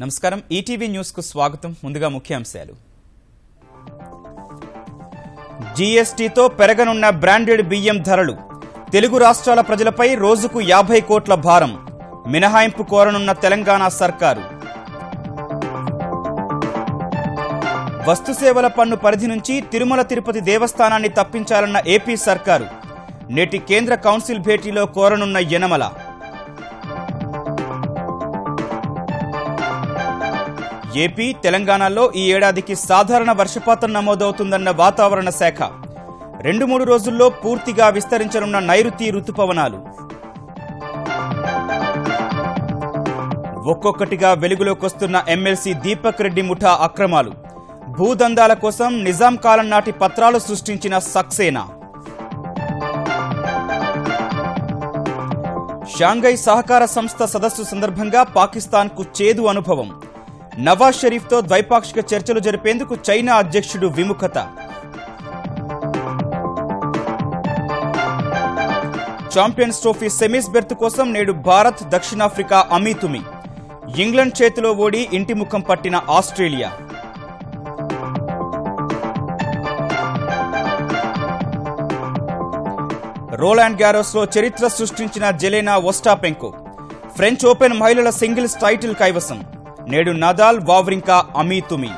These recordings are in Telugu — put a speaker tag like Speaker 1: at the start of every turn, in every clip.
Speaker 1: నమస్కారం ఈటీవీ న్యూస్ కు స్వాగతం ముందుగా ముఖ్యాంశాలు జీఎస్టీతో పెరగనున్న బ్రాండెడ్ బియ్యం ధరలు తెలుగు రాష్ట్రాల ప్రజలపై రోజుకు 50 కోట్ల భారం మినహాయింపు కోరనున్న తెలంగాణ సర్కారు వస్తు సేవల పన్ను పరిధి నుంచి తిరుమల తిరుపతి దేవస్థానాన్ని తప్పించాలన్న ఏపీ సర్కారు నేటి కేంద్ర కౌన్సిల్ భేటీలో కోరనున్న యనమల ఏపీ తెలంగాణలో ఈ ఏడాదికి సాధారణ వర్షపాతం నమోదవుతుందన్న వాతావరణ శాఖ 2-3 రోజుల్లో పూర్తిగా విస్తరించనున్న నైరుతి రుతుపవనాలు ఒక్కొక్కటిగా వెలుగులోకొస్తున్న ఎమ్మెల్సీ దీపక్ రెడ్డి ముఠా అక్రమాలు భూదందాల కోసం నిజాం కాలం నాటి పత్రాలు సృష్టించిన సక్సేనా షాంఘై సహకార సంస్థ సదస్సు సందర్భంగా పాకిస్తాన్కు చేదు అనుభవం నవాజ్ షరీఫ్తో ద్వైపాక్షిక చర్చలు జరిపేందుకు చైనా అధ్యక్షుడు విముఖత ఛాంపియన్స్ ట్రోఫీ సెమీస్ బెర్త్ కోసం నేడు భారత్ దక్షిణాఫ్రికా అమీతుమి ఇంగ్లాండ్ చేతిలో ఓడి ఇంటి ముఖం పట్టిన ఆస్ట్రేలియా రోలాండ్ గ్యారోస్లో చరిత్ర సృష్టించిన జెలెనా ఓస్టాపెంకో ఫ్రెంచ్ ఓపెన్ మహిళల సింగిల్స్ టైటిల్ కైవసం నేడు నదాల్ వావ్రింకా అమీతుమి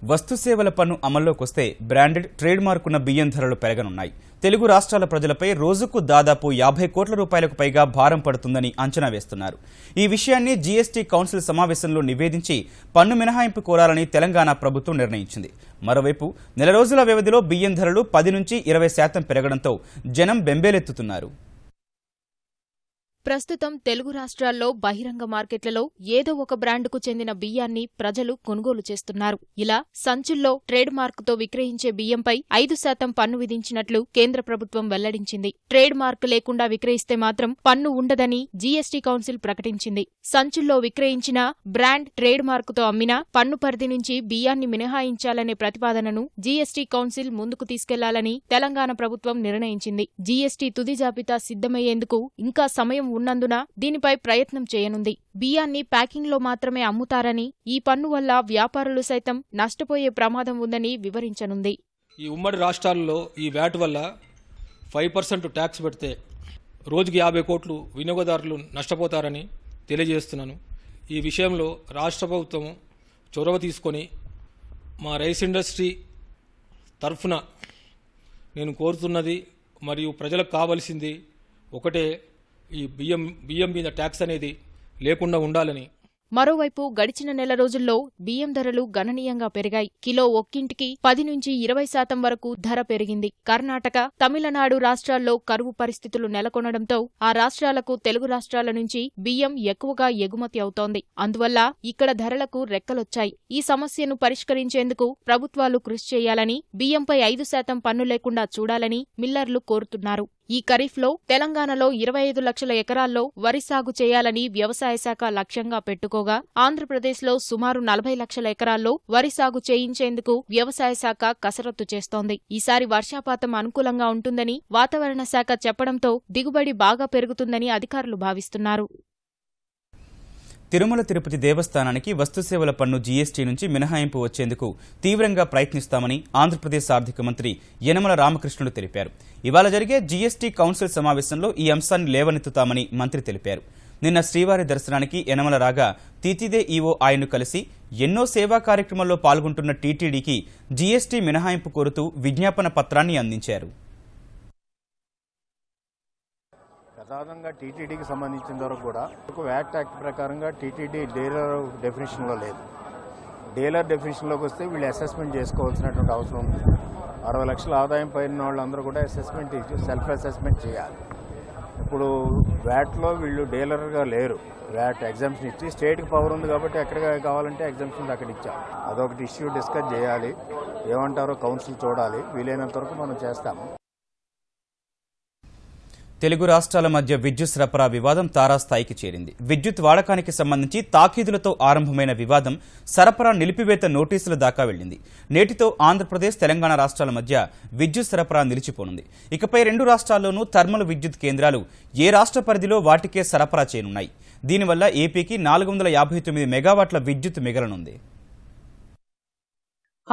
Speaker 1: వస్తు సేవల పన్ను అమల్లోకొస్తే బ్రాండెడ్ ట్రేడ్ మార్కున్న బియ్యం ధరలు పెరగనున్నాయి తెలుగు రాష్ట్రాల ప్రజలపై రోజుకు దాదాపు 50 కోట్ల రూపాయలకు పైగా భారం పడుతుందని అంచనా వేస్తున్నారు ఈ విషయాన్ని జీఎస్టీ కౌన్సిల్ సమావేశంలో నివేదించి పన్ను మినహాయింపు కోరాలని తెలంగాణ ప్రభుత్వం నిర్ణయించింది మరోవైపు నెల రోజుల వ్యవధిలో బియ్యం ధరలు 10 నుంచి 20% పెరగడంతో జనం బెంబేలెత్తుతున్నారు
Speaker 2: ప్రస్తుతం తెలుగు రాష్ట్రాల్లో బహిరంగ మార్కెట్లలో ఏదో ఒక బ్రాండ్కు చెందిన బియ్యాన్ని ప్రజలు కొనుగోలు చేస్తున్నారు ఇలా సంచుల్లో ట్రేడ్ మార్కుతో విక్రయించే బియ్యంపై 5% పన్ను విధించినట్లు కేంద్ర ప్రభుత్వం వెల్లడించింది ట్రేడ్ మార్క్ లేకుండా విక్రయిస్తే మాత్రం పన్ను ఉండదని జీఎస్టీ కౌన్సిల్ ప్రకటించింది సంచుల్లో విక్రయించిన బ్రాండ్ ట్రేడ్ మార్కుతో అమ్మినా పన్ను పరిధి నుంచి బియ్యాన్ని మినహాయించాలనే ప్రతిపాదనను జీఎస్టీ కౌన్సిల్ ముందుకు తీసుకెళ్లాలని తెలంగాణ ప్రభుత్వం నిర్ణయించింది జీఎస్టీ తుది జాబితా సిద్ధమయ్యేందుకు ఇంకా సమయం ఉన్నందున దీనిపై ప్రయత్నం చేయనుంది బియ్యాన్ని ప్యాకింగ్లో మాత్రమే అమ్ముతారని ఈ పన్ను వల్ల వ్యాపారులు సైతం నష్టపోయే ప్రమాదం ఉందని వివరించనుంది
Speaker 3: ఈ ఉమ్మడి రాష్ట్రాల్లో ఈ వ్యాట్ వల్ల 5% ట్యాక్స్ పెడితే రోజుకి 50 కోట్లు వినియోగదారులు నష్టపోతారని తెలియజేస్తున్నాను ఈ విషయంలో రాష్ట్ర ప్రభుత్వం చొరవ తీసుకొని మా రైస్ ఇండస్ట్రీ తరఫున నేను కోరుతున్నది మరియు ప్రజలకు కావలసింది ఒకటే ఈ బియ్యం మీద ట్యాక్స్ అనేది లేకుండా ఉండాలని
Speaker 2: మరోవైపు గడిచిన నెల రోజుల్లో బియ్యం ధరలు గణనీయంగా పెరిగాయి కిలో ఒక్కింటికి 10 నుంచి 20% వరకు ధర పెరిగింది కర్ణాటక తమిళనాడు రాష్ట్రాల్లో కరువు పరిస్థితులు నెలకొనడంతో ఆ రాష్ట్రాలకు తెలుగు రాష్ట్రాల నుంచి బియ్యం ఎక్కువగా ఎగుమతి అవుతోంది అందువల్ల ఇక్కడ ధరలకు రెక్కలొచ్చాయి ఈ సమస్యను పరిష్కరించేందుకు ప్రభుత్వాలు కృషి చేయాలని బియ్యంపై 5% పన్ను లేకుండా చూడాలని మిల్లర్లు కోరుతున్నారు ఈ ఖరీఫ్లో తెలంగాణలో 25 లక్షల ఎకరాల్లో వరి సాగు చేయాలని వ్యవసాయ శాఖ లక్ష్యంగా పెట్టుకోగా ఆంధ్రప్రదేశ్లో సుమారు 40 లక్షల ఎకరాల్లో వరి సాగు చేయించేందుకు వ్యవసాయ శాఖ కసరత్తు చేస్తోంది ఈసారి వర్షాపాతం అనుకూలంగా ఉంటుందని వాతావరణ శాఖ చెప్పడంతో దిగుబడి బాగా పెరుగుతుందని అధికారులు భావిస్తున్నారు
Speaker 1: తిరుమల తిరుపతి దేవస్థానానికి వస్తు సేవల పన్ను జీఎస్టీ నుంచి మినహాయింపు వచ్చేందుకు తీవ్రంగా ప్రయత్నిస్తామని ఆంధ్రప్రదేశ్ ఆర్థిక మంత్రి యనమల రామకృష్ణుడు తెలిపారు ఇవాళ జరిగే జీఎస్టీ కౌన్సిల్ సమావేశంలో ఈ అంశాన్ని లేవనెత్తుతామని మంత్రి తెలిపారు నిన్న శ్రీవారి దర్శనానికి యనమల రాగా తీతిదే ఈవో ఆయన్ను కలిసి ఎన్నో సేవా కార్యక్రమాల్లో పాల్గొంటున్న టీటీడీకి జీఎస్టీ మినహాయింపు కోరుతూ విజ్ఞాపన పత్రాన్ని అందించారు
Speaker 4: ప్రధానంగా టీటీడీకి సంబంధించిన వరకు కూడా వ్యాట్ యాక్ట్ ప్రకారంగా టీటీడీ డీలర్ డెఫినేషన్లో లేదు డీలర్ డెఫినేషన్లోకి వస్తే వీళ్ళు అసెస్మెంట్ చేసుకోవాల్సినటువంటి అవసరం ఉంది 60 లక్షల ఆదాయం పైన వాళ్ళందరూ కూడా సెల్ఫ్ అసెస్మెంట్ చేయాలి ఇప్పుడు వ్యాట్లో వీళ్ళు డీలర్గా లేరు వ్యాట్ ఎగ్జామ్షన్ ఇచ్చి స్టేట్కి పవర్ ఉంది కాబట్టి ఎక్కడ కావాలంటే ఎగ్జామ్షన్ అక్కడ ఇచ్చాం అదొకటి ఇష్యూ డిస్కస్ చేయాలి ఏమంటారో కౌన్సిల్ చూడాలి వీలైనంత వరకు మనం చేస్తాము
Speaker 1: తెలుగు రాష్ట్రాల మధ్య విద్యుత్ సరఫరా వివాదం తారాస్థాయికి చేరింది. విద్యుత్ వాడకానికి సంబంధించి తాకీదులతో ఆరంభమైన వివాదం సరఫరా నిలిపివేత నోటీసుల దాకా వెళ్లింది. నేటితో ఆంధ్రప్రదేశ్, తెలంగాణ రాష్ట్రాల మధ్య విద్యుత్ సరఫరా నిలిచిపోనుంది. ఇకపై రెండు రాష్ట్రాల్లోనూ థర్మల్ విద్యుత్ కేంద్రాలు ఏ రాష్ట్ర పరిధిలో వాటికే సరఫరా చేయనున్నాయి. దీనివల్ల ఏపీకి 459 మెగావాట్ల విద్యుత్ మిగలనుంది.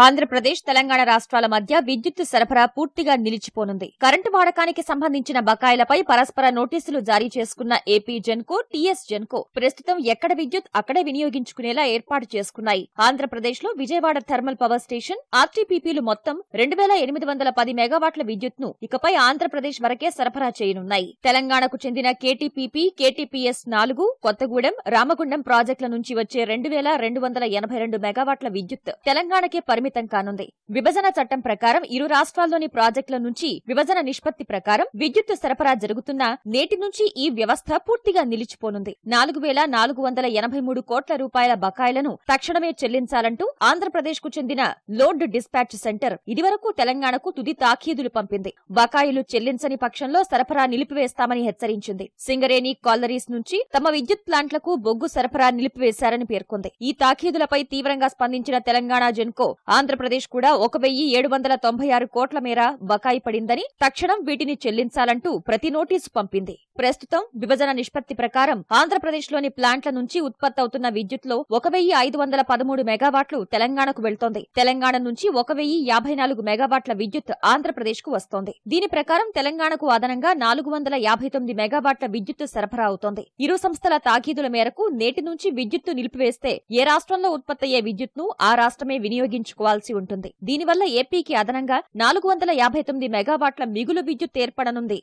Speaker 5: ఆంధ్రప్రదేశ్, తెలంగాణ రాష్ట్రాల మధ్య విద్యుత్ సరఫరా పూర్తిగా నిలిచిపోనుంది. కరెంటు వాడకానికి సంబంధించిన బకాయిలపై పరస్పర నోటీసులు జారీ చేసుకున్న ఏపీ జెన్కో, టీఎస్ జెన్కో ప్రస్తుతం ఎక్కడ విద్యుత్ అక్కడే వినియోగించుకునేలా ఏర్పాటు చేసుకున్నాయి. ఆంధ్రప్రదేశ్ లో విజయవాడ థర్మల్ పవర్ స్టేషన్, ఆర్టీపీపీలు మొత్తం 2810 మెగావాట్ల విద్యుత్ ను ఇకపై ఆంధ్రప్రదేశ్ వరకే సరఫరా చేయనున్నాయి. తెలంగాణకు చెందిన కేటీపీపీ, కేటీపీఎస్ 4, కొత్తగూడెం, రామగుండం ప్రాజెక్టుల నుంచి వచ్చే 2282 మెగావాట్ల విద్యుత్ తెలంగాణకే పరిమితం కానుంది. విభజన చట్టం ప్రకారం ఇరు రాష్ట్రాల్లోని ప్రాజెక్టుల నుంచి విభజన నిష్పత్తి ప్రకారం విద్యుత్ సరఫరా జరుగుతున్నా నేటి నుంచి ఈ వ్యవస్థ పూర్తిగా నిలిచిపోనుంది. 4483 కోట్ల రూపాయల బకాయిలను తక్షణమే చెల్లించాలంటూ ఆంధ్రప్రదేశ్ కు చెందిన లోడ్ డిస్పాచ్ సెంటర్ ఇదివరకు తెలంగాణకు తుది తాకీదులు పంపింది. బకాయిలు చెల్లించని పక్షంలో సరఫరా నిలిపివేస్తామని హెచ్చరించింది. సింగరేణి, కాలరీస్ నుంచి తమ విద్యుత్ ప్లాంట్లకు బొగ్గు సరఫరా నిలిపివేశారని పేర్కొంది. ఈ తాకీదులపై తీవ్రంగా స్పందించిన తెలంగాణ జెన్కో ఆంధ్రప్రదేశ్ కూడా 1796 కోట్ల మేర బకాయి పడిందని, తక్షణం వీటిని చెల్లించాలంటూ ప్రతి నోటీసు పంపింది. ప్రస్తుతం విభజన నిష్పత్తి ప్రకారం ఆంధ్రప్రదేశ్లోని ప్లాంట్ల నుంచి ఉత్పత్తవుతున్న విద్యుత్లో 1513 మెగావాట్లు తెలంగాణకు వెళ్తోంది. తెలంగాణ నుంచి 1054 మెగావాట్ల విద్యుత్ ఆంధ్రప్రదేశ్కు వస్తోంది. దీని ప్రకారం తెలంగాణకు అదనంగా 459 మెగావాట్ల విద్యుత్ సరఫరా అవుతోంది. ఇరు సంస్థల తాకీదుల మేరకు నేటి నుంచి విద్యుత్తు నిలిపివేస్తే ఏ రాష్ట్రంలో ఉత్పత్తయ్యే విద్యుత్ను ఆ రాష్ట్రమే వినియోగించుకోవాల్సి ఉంటుంది. దీనివల్ల ఏపీకి అదనంగా 459 మెగావాట్ల మిగులు విద్యుత్ ఏర్పడనుంది.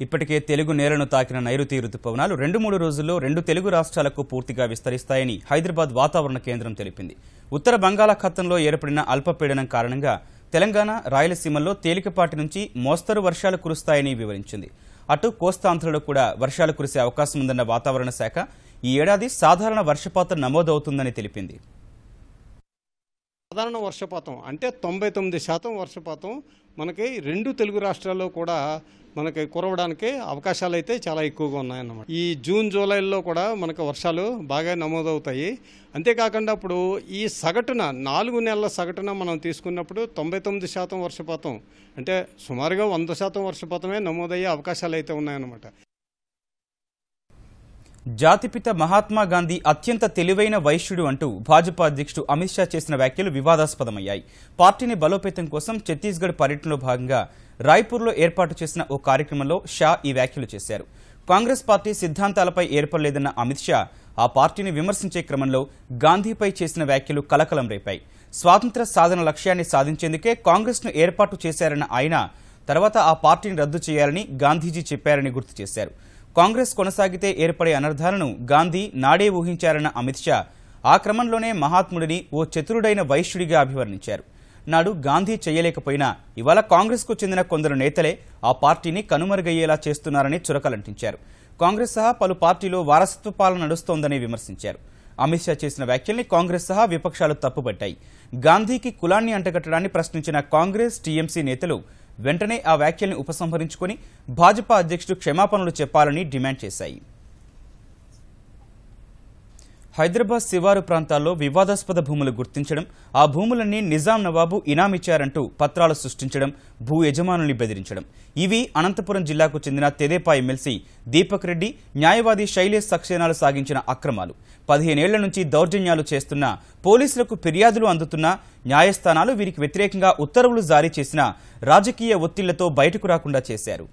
Speaker 1: ఇప్పటికే తెలుగు నేలను తాకిన నైరుతి రుతుపవనాలు 2-3 రోజుల్లో 2 తెలుగు రాష్ట్రాలకు పూర్తిగా విస్తరిస్తాయని హైదరాబాద్ వాతావరణ కేంద్రం తెలిపింది. ఉత్తర బంగాళాఖాతంలో ఏర్పడిన అల్పపీడనం కారణంగా తెలంగాణ, రాయలసీమల్లో తేలికపాటి నుంచి మోస్తరు వర్షాలు కురుస్తాయని వివరించింది. అటు కోస్తాంధ్రలో కూడా వర్షాలు కురిసే అవకాశం ఉందన్న వాతావరణ శాఖ ఈ ఏడాది సాధారణ వర్షపాతం నమోదవుతుందని తెలిపింది.
Speaker 6: సాధారణ వర్షపాతం అంటే 99% వర్షపాతం మనకి 2 తెలుగు రాష్ట్రాల్లో కూడా మనకి కురవడానికి అవకాశాలు అయితే చాలా ఎక్కువగా ఉన్నాయన్నమాట. ఈ జూన్, జూలైలో కూడా మనకు వర్షాలు బాగా నమోదవుతాయి. అంతేకాకుండా ఇప్పుడు ఈ సగటున 4 నెలల సగటున మనం తీసుకున్నప్పుడు 99% వర్షపాతం అంటే సుమారుగా 100% వర్షపాతమే నమోదయ్యే అవకాశాలు అయితే ఉన్నాయన్నమాట.
Speaker 1: జాతిపిత మహాత్మా గాంధీ అత్యంత తెలివైన వైశ్యుడు అంటూ భాజపా అధ్యక్షుడు అమిత్ షా చేసిన వ్యాఖ్యలు వివాదాస్పదమయ్యాయి. పార్టీని బలోపేతం కోసం ఛత్తీస్గఢ్ పర్యటనలో భాగంగా రాయ్పూర్లో ఏర్పాటు చేసిన ఓ కార్యక్రమంలో షా ఈ వ్యాఖ్యలు చేశారు. కాంగ్రెస్ పార్టీ సిద్ధాంతాలపై ఏర్పడలేదన్న అమిత్ షా ఆ పార్టీని విమర్శించే క్రమంలో గాంధీపై చేసిన వ్యాఖ్యలు కలకలం రేపాయి. స్వాతంత్ర్య సాధన లక్ష్యాన్ని సాధించేందుకే కాంగ్రెస్ను ఏర్పాటు చేశారన్న ఆయన తర్వాత ఆ పార్టీని రద్దు చేయాలని గాంధీజీ చెప్పారని గుర్తు చేశారు. కాంగ్రెస్ కొనసాగితే ఏర్పడే అనర్థాలను గాంధీ నాడే ఊహించారన్న అమిత్ షా ఆ క్రమంలోనే మహాత్ముడిని ఓ చతురుడైన వైశ్యుడిగా అభివర్ణించారు. నాడు గాంధీ చేయలేకపోయినా ఇవాళ కాంగ్రెస్కు చెందిన కొందరు నేతలే ఆ పార్టీని కనుమరుగయ్యేలా చేస్తున్నారని చురకలంటించారు. కాంగ్రెస్ సహా పలు పార్టీలో వారసత్వ పాలన నడుస్తోందని విమర్శించారు. అమిత్ షా చేసిన వ్యాఖ్యల్ని కాంగ్రెస్ సహా విపక్షాలు తప్పుపట్టాయి. గాంధీకి కులాన్ని అంటగట్టడాన్ని ప్రశ్నించిన కాంగ్రెస్, టీఎంసీ నేతలు వెంటనే ఆ వ్యాఖ్యల్ని ఉపసంహరించుకుని భాజపా అధ్యక్షుడు క్షమాపణలు చెప్పాలని డిమాండ్ చేశాయి. హైదరాబాద్ శివారు ప్రాంతాల్లో వివాదాస్పద భూములు గుర్తించడం, ఆ భూములన్నీ నిజాం నవాబు ఇనామిచ్చారంటూ పత్రాలు సృష్టించడం, భూ యజమానుల్ని బెదిరించడం ఇవి అనంతపురం జిల్లాకు చెందిన తెదేపా ఎమ్మెల్సీ దీపక్ రెడ్డి, న్యాయవాది శైలేష్ సక్సేనాలు సాగించిన అక్రమాలు. 15 ఏళ్ల నుంచి దౌర్జన్యాలు చేస్తున్నా, పోలీసులకు ఫిర్యాదులు అందుతున్నా, న్యాయస్థానాలు వీరికి వ్యతిరేకంగా ఉత్తర్వులు జారీ చేసినా రాజకీయ ఒత్తిళ్లతో బయటకు రాకుండా చేశారు.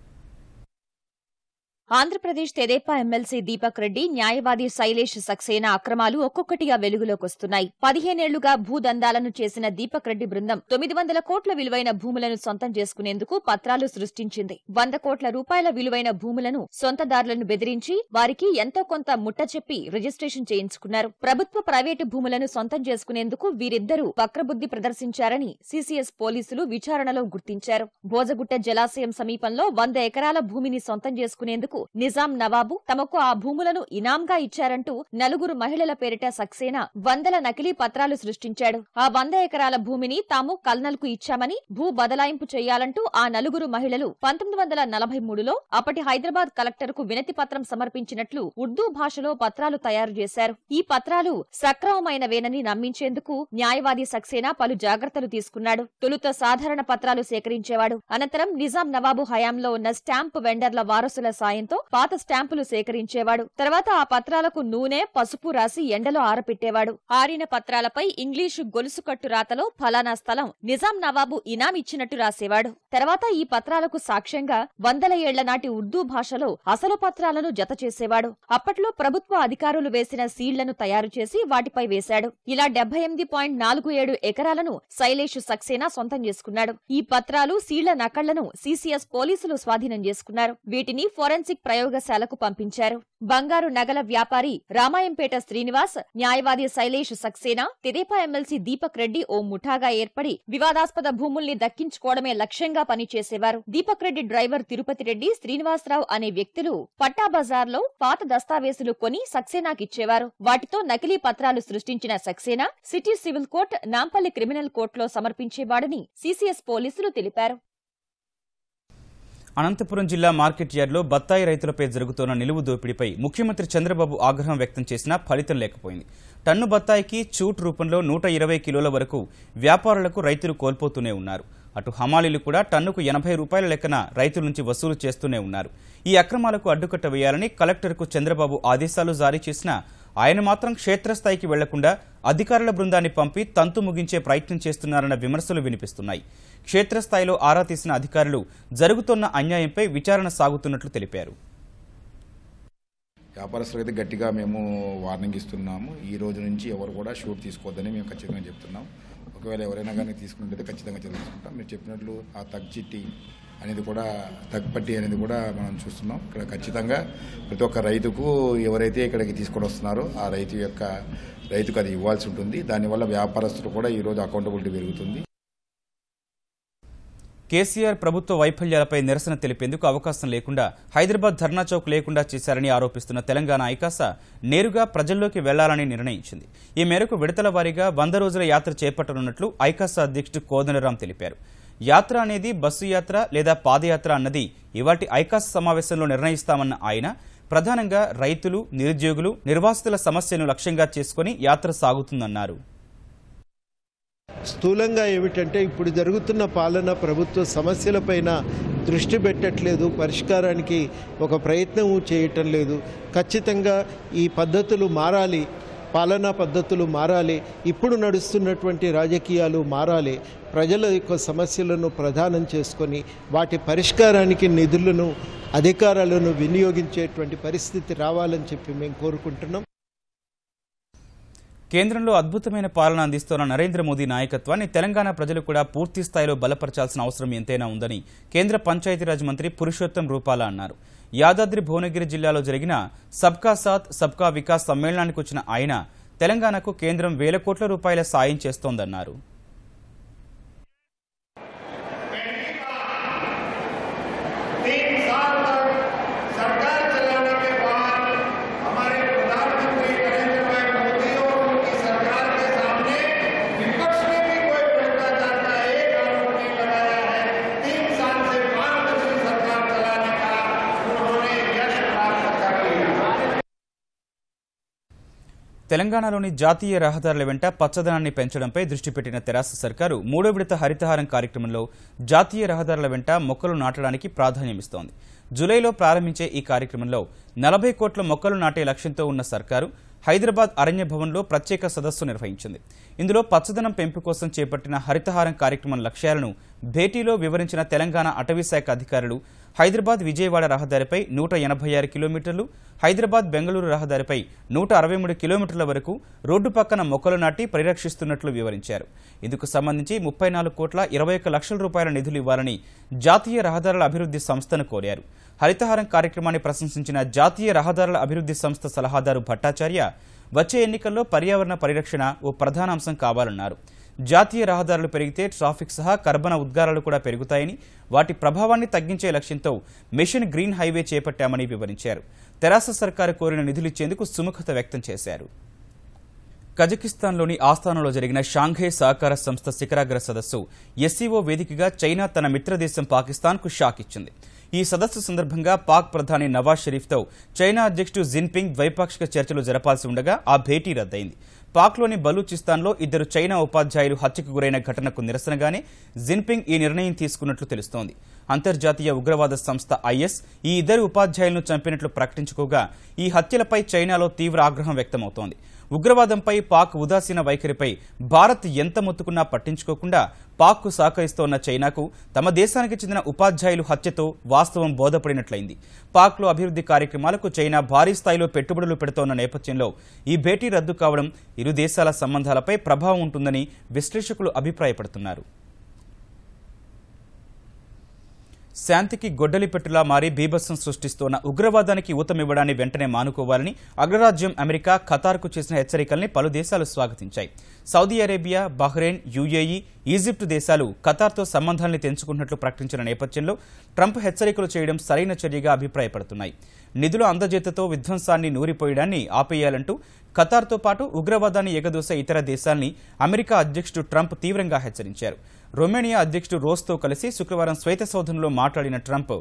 Speaker 5: ఆంధ్రప్రదేశ్ తెదేపా ఎమ్మెల్సీ దీపక్ రెడ్డి, న్యాయవాది శైలేష్ సక్సేనా అక్రమాలు ఒక్కొక్కటిగా వెలుగులోకొస్తున్నాయి. 15 ఏళ్లుగా భూదందాలను చేసిన దీపక్ రెడ్డి బృందం 900 కోట్ల విలువైన భూములను సొంతం చేసుకునేందుకు పత్రాలు సృష్టించింది. 100 కోట్ల రూపాయల విలువైన భూములను సొంతదారులను బెదిరించి వారికి ఎంతో కొంత ముట్టచెప్పి రిజిస్ట్రేషన్ చేయించుకున్నారు. ప్రభుత్వ, ప్రైవేటు భూములను సొంతం చేసుకునేందుకు వీరిద్దరూ వక్రబుద్ధి ప్రదర్శించారని సీసీఎస్ పోలీసులు విచారణలో గుర్తించారు. భోజగుట్ట జలాశయం సమీపంలో 100 ఎకరాల భూమిని సొంతం చేసుకునేందుకు చేసేందుకు నిజాం నవాబు తమకు ఆ భూములను ఇనాంగా ఇచ్చారంటూ నలుగురు మహిళల పేరిట సక్సేనా వందల నకిలీ పత్రాలు సృష్టించాడు. ఆ 100 ఎకరాల భూమిని తాము కల్నల్ కు ఇచ్చామని భూ బదలాయింపు చేయాలంటూ ఆ నలుగురు మహిళలు 1943లో అప్పటి హైదరాబాద్ కలెక్టర్ కు వినతి పత్రం సమర్పించినట్లు ఉర్దూ భాషలో పత్రాలు తయారు చేశారు. ఈ పత్రాలు సక్రమమైనవేనని నమ్మించేందుకు న్యాయవాది సక్సేనా పలు జాగ్రత్తలు తీసుకున్నాడు. తొలుత సాధారణ పత్రాలు సేకరించేవాడు. అనంతరం నిజాం నవాబు హయాంలో ఉన్న స్టాంపు వెండర్ల వారసుల సాయంతో పాత స్టాంపులు సేకరించేవాడు. తర్వాత ఆ పత్రాలకు నూనె, పసుపు రాసి ఎండలో ఆరపెట్టేవాడు. ఆరిన పత్రాలపై ఇంగ్లీషు గొలుసుకట్టు రాతలో ఫలానా స్థలం నిజాం నవాబు ఇనాం ఇచ్చినట్టు రాసేవాడు. తర్వాత ఈ పత్రాలకు సాక్ష్యంగా 100 ఏళ్ల నాటి ఉర్దూ భాషలో అసలు పత్రాలను జత చేసేవాడు. అప్పట్లో ప్రభుత్వ అధికారులు వేసిన సీళ్లను తయారు చేసి వాటిపై వేశాడు. ఇలా 78.47 ఎకరాలను శైలేష్ సక్సేనా సొంతం చేసుకున్నాడు. ఈ పత్రాలు, సీళ్ల నకళ్లను సిసిఎస్ పోలీసులు స్వాధీనం చేసుకున్నారు. వీటిని ఫోరెన్సిక్ ప్రయోగశాలకు పంపించారు. బంగారు నగల వ్యాపారి రామాయంపేట శ్రీనివాస్, న్యాయవాది శైలేష్ సక్సేనా, తెదేపా ఎమ్మెల్సీ దీపక్ రెడ్డి ఓ ముఠాగా ఏర్పడి వివాదాస్పద భూముల్ని దక్కించుకోవడమే లక్ష్యంగా పనిచేసేవారు. దీపక్ రెడ్డి డ్రైవర్ తిరుపతి రెడ్డి, శ్రీనివాసరావు అనే వ్యక్తులు పట్టా బజార్లో పాత దస్తావేజులు కొని సక్సేనాకిచ్చేవారు. వాటితో నకిలీ పత్రాలు సృష్టించిన Saxena city civil court, Nampally criminal కోర్టులో సమర్పించేవాడని సిసిఎస్ పోలీసులు తెలిపారు.
Speaker 1: అనంతపురం జిల్లా మార్కెట్ యార్డులో బత్తాయి రైతులపై జరుగుతున్న నిలువు దోపిడీపై ముఖ్యమంత్రి చంద్రబాబు ఆగ్రహం వ్యక్తం చేసినా ఫలితం లేకపోయింది. టన్ను బత్తాయికి చూట్ రూపంలో 120 కిలోల వరకు వ్యాపారులకు రైతులు కోల్పోతూనే ఉన్నారు. అటు హమాలీలు కూడా టన్నుకు 80 రూపాయల లెక్కన రైతుల నుంచి వసూలు చేస్తూనే ఉన్నారు. ఈ అక్రమాలకు అడ్డుకట్ట వేయాలని కలెక్టర్కు చంద్రబాబు ఆదేశాలు జారీ చేసినా ఆయన మాత్రం క్షేత్రస్థాయికి వెళ్లకుండా అధికారుల బృందాన్ని పంపి తంతు ముగించే ప్రయత్నం చేస్తున్నారన్న విమర్శలు వినిపిస్తున్నాయి. క్షేత్రస్థాయిలో ఆరా తీసిన అధికారులు జరుగుతున్న అన్యాయంపై విచారణ సాగుతున్నట్లు తెలిపారు.
Speaker 7: వ్యాపారస్తులైతే గట్టిగా మేము వార్నింగ్ ఇస్తున్నాము. ఈ రోజు నుంచి ఎవరు కూడా షూట్ తీసుకోవద్దని మేము ఖచ్చితంగా చెప్తున్నాం. ఒకవేళ ఎవరైనా కానీ తీసుకుంటే ఖచ్చితంగా తీసుకుంటాం. మీరు చెప్పినట్లు ఆ తగ్ చిట్టి అనేది కూడా, తగ్పట్టి అనేది కూడా మనం చూస్తున్నాం. ఇక్కడ ఖచ్చితంగా ప్రతి ఒక్క రైతుకు ఎవరైతే ఇక్కడికి తీసుకొని వస్తున్నారో ఆ రైతుకు అది ఇవ్వాల్సి ఉంటుంది. దానివల్ల వ్యాపారస్తులు కూడా ఈరోజు అకౌంటబిలిటీ పెరుగుతుంది.
Speaker 1: కేసీఆర్ ప్రభుత్వ వైఫల్యాలపై నిరసన తెలిపేందుకు అవకాశం లేకుండా హైదరాబాద్ ధర్నా చౌక్ లేకుండా చేశారని ఆరోపిస్తున్న తెలంగాణ ఐకాస నేరుగా ప్రజల్లోకి వెళ్లాలని నిర్ణయించింది. ఈ మేరకు విడతల వారీగా 100 రోజుల యాత్ర చేపట్టనున్నట్లు ఐకాస అధ్యక్షుడు కోదండరాం తెలిపారు. యాత్ర అనేది బస్సు యాత్ర లేదా పాదయాత్ర అన్నది ఇవాటి ఐకాస సమావేశంలో నిర్ణయిస్తామన్న ఆయన ప్రధానంగా రైతులు, నిరుద్యోగులు, నిర్వాసితుల సమస్యను లక్ష్యంగా చేసుకుని యాత్ర సాగుతుందన్నారు.
Speaker 8: స్థూలంగా ఏమిటంటే ఇప్పుడు జరుగుతున్న పాలన ప్రభుత్వ సమస్యలపైన దృష్టి పెట్టట్లేదు, పరిష్కారానికి ఒక ప్రయత్నం చేయటం లేదు. ఖచ్చితంగా ఈ పద్ధతులు మారాలి, పాలనా పద్ధతులు మారాలి, ఇప్పుడు నడుస్తున్నటువంటి రాజకీయాలు మారాలి. ప్రజల యొక్క సమస్యలను ప్రధానం చేసుకొని వాటి పరిష్కారానికి నిధులను, అధికారాలను వినియోగించేటువంటి పరిస్థితి రావాలని చెప్పి మేము కోరుకుంటున్నాం.
Speaker 1: కేంద్రంలో అద్భుతమైన పాలన అందిస్తున్న నరేంద్ర మోదీ నాయకత్వాన్ని తెలంగాణ ప్రజలు కూడా పూర్తి స్థాయిలో బలపరచాల్సిన అవసరం ఎంతైనా ఉందని కేంద్ర పంచాయతీరాజ్ మంత్రి పురుషోత్తం రూపాల అన్నారు. యాదాద్రి భువనగిరి జిల్లాలో జరిగిన సబ్కా సాత్ సబ్కా వికాస్ సమ్మేళనానికి వచ్చిన ఆయన తెలంగాణకు కేంద్రం 1000 కోట్ల రూపాయల సాయం చేస్తోందన్నారు. తెలంగాణలోని జాతీయ రహదారుల వెంట పచ్చదనాన్ని పెంచడంపై దృష్టి పెట్టిన తెరాస సర్కారు 3వ విడత హరితహారం కార్యక్రమంలో జాతీయ రహదారుల వెంట మొక్కలు నాటడానికి ప్రాధాన్యమిస్తోంది. జూలైలో ప్రారంభించే ఈ కార్యక్రమంలో 40 కోట్ల మొక్కలు నాటే లక్ష్యంతో ఉన్న సర్కారు హైదరాబాద్ అరణ్య భవన్లో ప్రత్యేక సదస్సు నిర్వహించింది. ఇందులో పచ్చదనం పెంపు కోసం చేపట్టిన హరితహారం కార్యక్రమం లక్ష్యాలను భేటీలో వివరించిన తెలంగాణ అటవీశాఖ అధికారులు హైదరాబాద్ విజయవాడ రహదారిపై 186 కిలోమీటర్లు, హైదరాబాద్ బెంగళూరు రహదారిపై 163 కిలోమీటర్ల వరకు రోడ్డు పక్కన మొక్కలు నాటి పరిరక్షిస్తున్నట్లు వివరించారు. ఇందుకు సంబంధించి 34 కోట్ల 21 లక్షల రూపాయల నిధులు ఇవ్వాలని జాతీయ రహదారుల అభివృద్ధి సంస్థను కోరారు. హరితహారం కార్యక్రమాన్ని ప్రశంసించిన జాతీయ రహదారుల అభివృద్ధి సంస్థ సలహాదారు భట్టాచార్య వచ్చే ఎన్నికల్లో పర్యావరణ పరిరక్షణ ఓ ప్రధాన అంశం కావాలన్నారు. జాతీయ రహదారులు పెరిగితే ట్రాఫిక్ సహా కర్బన ఉద్గారాలు కూడా పెరుగుతాయని, వాటి ప్రభావాన్ని తగ్గించే లక్ష్యంతో మిషన్ గ్రీన్ హైవే చేపట్టామని వివరించారు. తెరాస సర్కారు కోరిన నిధులిచ్చేందుకు సుముఖత వ్యక్తం చేశారు. కజకిస్తాన్లోని ఆస్థానంలో జరిగిన షాంఘై సహకార సంస్థ శిఖరాగ్ర సదస్సు ఎస్సీఓ వేదికగా చైనా తన మిత్రదేశం పాకిస్తాన్కు షాక్ ఇచ్చింది. ఈ సదస్సు సందర్భంగా పాక్ ప్రధాని నవాజ్ షరీఫ్తో చైనా అధ్యక్షుడు జిన్పింగ్ ద్వైపాక్షిక చర్చలు జరపాల్సి ఉండగా ఆ భేటీ రద్దయింది. పాక్లోని బలూచిస్తాన్లో 2 చైనా ఉపాధ్యాయులు హత్యకు గురైన ఘటనకు నిరసనగానే జిన్పింగ్ ఈ నిర్ణయం తీసుకున్నట్లు తెలుస్తోంది. అంతర్జాతీయ ఉగ్రవాద సంస్థ ఐఎస్ ఈ 2 ఉపాధ్యాయులను చంపినట్లు ప్రకటించుకోగా ఈ హత్యలపై చైనాలో తీవ్ర ఆగ్రహం వ్యక్తమవుతోంది. ఉగ్రవాదంపై పాక్ ఉదాసీన వైఖరిపై భారత్ ఎంత మొత్తుకున్నా పట్టించుకోకుండా పాక్కు సహకరిస్తోన్న చైనాకు తమ దేశానికి చెందిన ఉపాధ్యాయులు హత్యతో వాస్తవం బోధపడినట్లయింది. పాక్లో అభివృద్ధి కార్యక్రమాలకు చైనా భారీ స్థాయిలో పెట్టుబడులు పెడుతోన్న నేపథ్యంలో ఈ భేటీ రద్దు కావడం ఇరు దేశాల సంబంధాలపై ప్రభావం ఉంటుందని విశ్లేషకులు అభిప్రాయపడుతున్నారు. శాంతికి గొడ్డలిపెట్టులా మారి బీభత్సం సృష్టిస్తోన్న ఉగ్రవాదానికి ఊతమివ్వడాన్ని వెంటనే మానుకోవాలని అగ్రరాజ్యం అమెరికా ఖతార్కు చేసిన హెచ్చరికల్ని పలు దేశాలు స్వాగతించాయి. Saudi Arabia, Bahrain, UAE, Egypt దేశాలు ఖతార్తో సంబంధాల్ని తెంచుకున్నట్లు ప్రకటించిన నేపథ్యంలో ట్రంప్ హెచ్చరికలు చేయడం సరైన చర్యగా అభిప్రాయపడుతున్నాయి. నిధుల అందజేతతో విధ్వంసాన్ని నూరిపోయడాన్ని ఆపేయాలంటూ ఖతార్తో పాటు ఉగ్రవాదాన్ని ఎగదోసే ఇతర దేశాల్ని అమెరికా అధ్యక్షుడు ట్రంప్ తీవ్రంగా హెచ్చరించారు. రొమేనియా అధ్యక్షుడు రోస్తో కలిసి శుక్రవారం శ్వేతసౌధంలో మాట్లాడిన ట్రంప్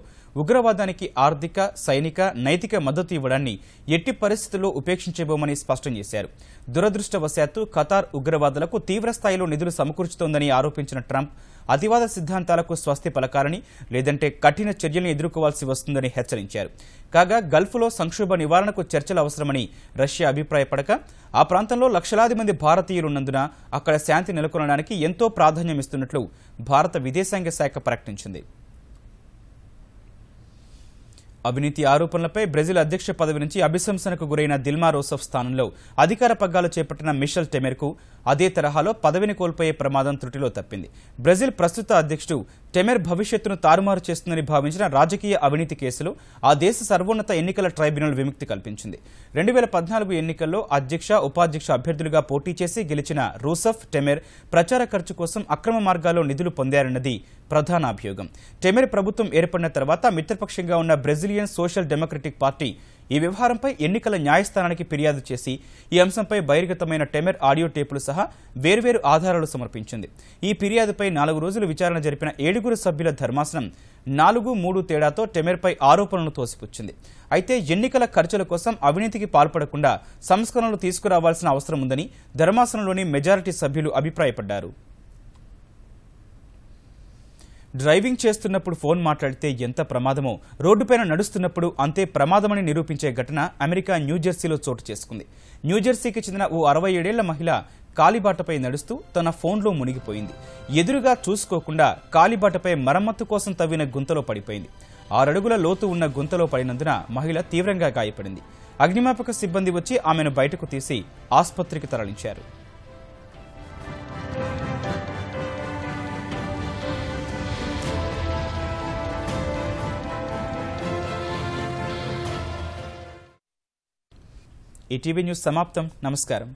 Speaker 1: ఉగ్రవాదానికి ఆర్థిక, సైనిక, నైతిక మద్దతు ఇవ్వడాన్ని ఎట్టి పరిస్థితుల్లో ఉపేక్షించబోమని స్పష్టం చేశారు. దురదృష్టవశాత్తు ఖతార్ ఉగ్రవాదులకు తీవ్రస్థాయిలో నిధులు సమకూర్చుతోందని ఆరోపించిన ట్రంప్ అతివాద సిద్ధాంతాలకు స్వస్తి పలకాలని, లేదంటే కఠిన చర్యల్ని ఎదుర్కోవాల్సి వస్తుందని హెచ్చరించారు. కాగా గల్ఫ్లో సంక్షోభ నివారణకు చర్చలు అవసరమని రష్యా అభిప్రాయపడక ఆ ప్రాంతంలో లక్షలాది మంది భారతీయులున్నందున అక్కడ శాంతి నెలకొనడానికి ఎంతో ప్రాధాన్యమిస్తున్నట్లు భారత విదేశాంగ శాఖ ప్రకటించింది. అవినీతి ఆరోపణలపై బ్రెజిల్ అధ్యక్ష పదవి నుంచి అభిశంసనకు గురైన దిల్మా రూసెఫ్ స్థానంలో అధికార పగ్గాలు చేపట్టిన మిషెల్ టెమెర్కు అదే తరహాలో పదవిని కోల్పోయే ప్రమాదం త్రుటిలో తప్పింది. బ్రెజిల్ ప్రస్తుత అధ్యక్షుడు టెమెర్ భవిష్యత్తును తారుమారు చేస్తుందని భావించిన రాజకీయ అవినీతి కేసులో ఆ దేశ సర్వోన్నత ఎన్నికల ట్రైబ్యునల్ విముక్తి కల్పించింది. 2014 ఎన్నికల్లో అధ్యక్ష, ఉపాధ్యక్ష అభ్యర్థులుగా పోటీ చేసి గెలిచిన రూసెఫ్, టెమెర్ ప్రచార ఖర్చు కోసం అక్రమ మార్గాల్లో నిధులు పొందారన్నది ప్రధాన అభియోగం. టెమెర్ ప్రభుత్వం ఏర్పడిన తర్వాత మిత్రపక్షంగా ఉన్న బ్రెజిలియన్ సోషల్ డెమోక్రటిక్ పార్టీ ఈ వ్యవహారంపై ఎన్నికల న్యాయస్థానానికి ఫిర్యాదు చేసి ఈ అంశంపై బహిర్గతమైన టెమెర్ ఆడియో టేపులు సహా వేర్వేరు ఆధారాలు సమర్పించింది. ఈ ఫిర్యాదుపై 4 రోజులు విచారణ జరిపిన 7 సభ్యుల ధర్మాసనం 4-3 తేడాతో టెమెర్పై ఆరోపణలను తోసిపుచ్చింది. అయితే ఎన్నికల ఖర్చుల కోసం అవినీతికి పాల్పడకుండా సంస్కరణలు తీసుకురావాల్సిన అవసరం ఉందని ధర్మాసనంలోని మెజారిటీ సభ్యులు అభిప్రాయపడ్డారు. డ్రైవింగ్ చేస్తున్నప్పుడు ఫోన్ మాట్లాడితే ఎంత ప్రమాదమో రోడ్డుపైన నడుస్తున్నప్పుడు అంతే ప్రమాదమని నిరూపించే ఘటన అమెరికా న్యూజెర్సీలో చోటు చేసుకుంది. న్యూజెర్సీకి చెందిన ఓ 67 ఏళ్ల మహిళ కాలిబాటపై నడుస్తూ తన ఫోన్లో మునిగిపోయింది. ఎదురుగా చూసుకోకుండా కాలిబాటపై మరమ్మత్తు కోసం తవ్విన గుంతలో పడిపోయింది. 6 అడుగుల లోతు ఉన్న గుంతలో పడినందున మహిళ తీవ్రంగా గాయపడింది. అగ్నిమాపక సిబ్బంది వచ్చి ఆమెను బయటకు తీసి ఆసుపత్రికి తరలించారు. ఈటీవీ న్యూస్ సమాప్తం. నమస్కారం.